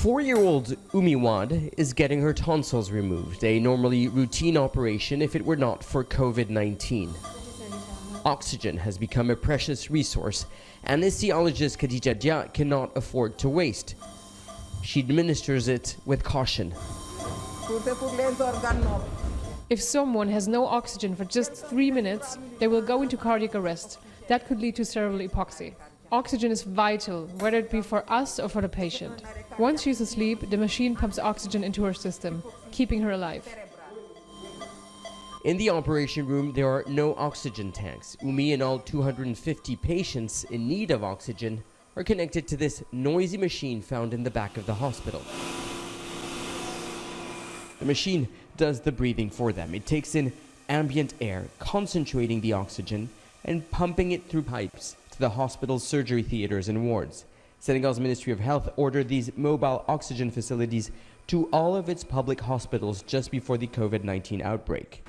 4-year-old Umiwad is getting her tonsils removed, a normally routine operation if it were not for COVID-19. Oxygen has become a precious resource anesthesiologist Khadija Dia cannot afford to waste. She administers it with caution. If someone has no oxygen for just 3 minutes, they will go into cardiac arrest. That could lead to cerebral epoxy. Oxygen is vital, whether it be for us or for the patient. Once she's asleep, the machine pumps oxygen into her system, keeping her alive. In the operation room, there are no oxygen tanks. Umi and all 250 patients in need of oxygen are connected to this noisy machine found in the back of the hospital. The machine does the breathing for them. It takes in ambient air, concentrating the oxygen and pumping it through pipes to the hospital's surgery theaters and wards. Senegal's Ministry of Health ordered these mobile oxygen facilities to all of its public hospitals just before the COVID-19 outbreak.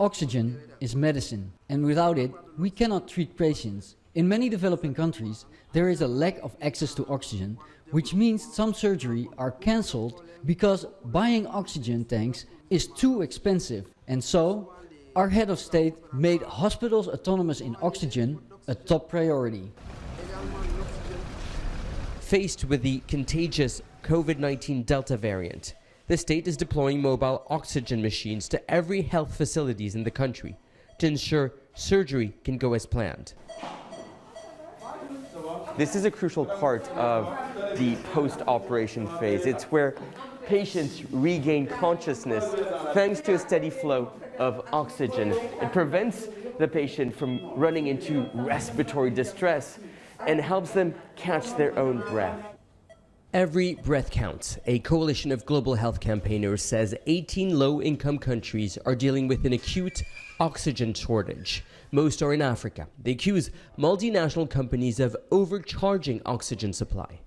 Oxygen is medicine, and without it, we cannot treat patients. In many developing countries, there is a lack of access to oxygen, which means some surgery are cancelled because buying oxygen tanks is too expensive. And so, our head of state made hospitals autonomous in oxygen a top priority. Faced with the contagious COVID-19 Delta variant, the state is deploying mobile oxygen machines to every health facilities in the country to ensure surgery can go as planned. This is a crucial part of the post-operation phase. It's where patients regain consciousness thanks to a steady flow of oxygen. It prevents the patient from running into respiratory distress and helps them catch their own breath. Every breath counts. A coalition of global health campaigners says 18 low-income countries are dealing with an acute oxygen shortage. Most are in Africa. They accuse multinational companies of overcharging oxygen supply.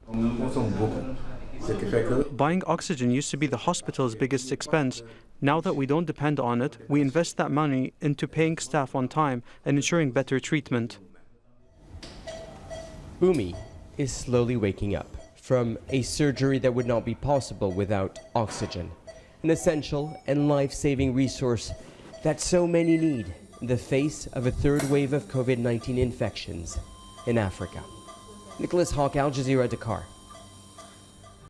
Buying oxygen used to be the hospital's biggest expense. Now that we don't depend on it, we invest that money into paying staff on time and ensuring better treatment. Umi is slowly waking up from a surgery that would not be possible without oxygen, an essential and life-saving resource that so many need in the face of a third wave of COVID-19 infections in Africa. Nicolas, Haque, Jazeera, Dakar.